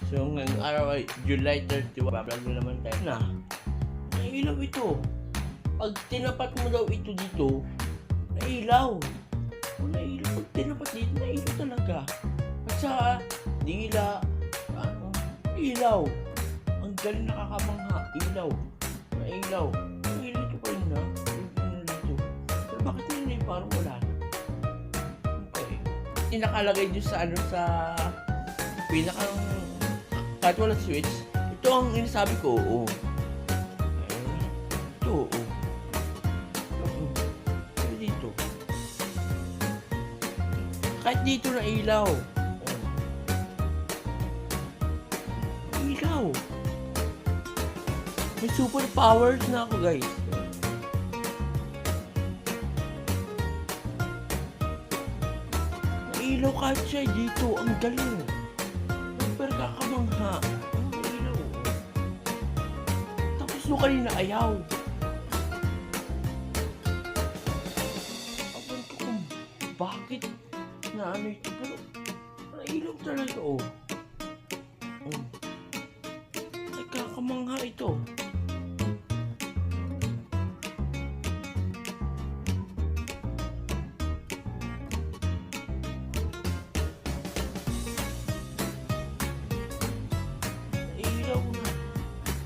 So ngayong araw ay July 31. Bablog na naman tayo na. Nailaw ito. Pag tinapat mo daw ito dito, nailaw. Nailaw. Pag tinapat dito, nailaw talaga. At sa dila, ilaw. Ang galing, nakakamangha. Ilaw. Nailaw. Nailaw ito pa rin na. Dito. Pero bakit nila parang wala na? Okay. Nakalagay dito sa pinakang kahit wala switch. Ito ang inasabi ko, oo. Ito, oo. Pero dito. Kahit dito na ilaw. Ilaw. May super powers na ako, guys. Ilaw kahit siya dito. Ang galing. Super kakamangha. Ang ilaw. Tapos nung kanina ayaw. Abang ko kung bakit na ano ito. Pero nailaw talaga, oh. Nagkakamangha ito.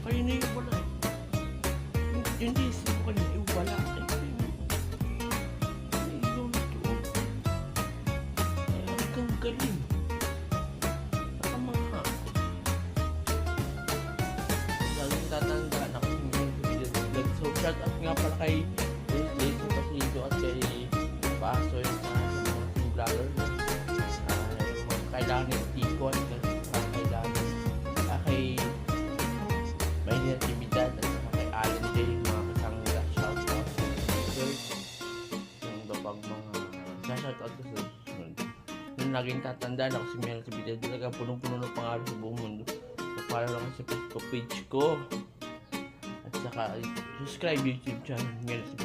Kanina yung wala eh. Yung disc ko kanina yung wala. Ay, ilaw na ito. Ay, hanggang galing. Nakamangha. Laging tatandaan ako sa mga vlog. So, shout out nga pala kay Jason Pasildo at kay Paso yung sa mga team vlogger. Yung mga kailangan yung Tikon. Kay may natividad at saka kay Allen J, yung mga kasangga, shoutout yung babag mga shoutout ko sa susunod. Yung laging tatandaan ako si Mel Natividad, talaga punong-puno ng pangalan sa buong mundo. Napala lang sa Facebook page ko at saka subscribe YouTube channel Mel Natividad.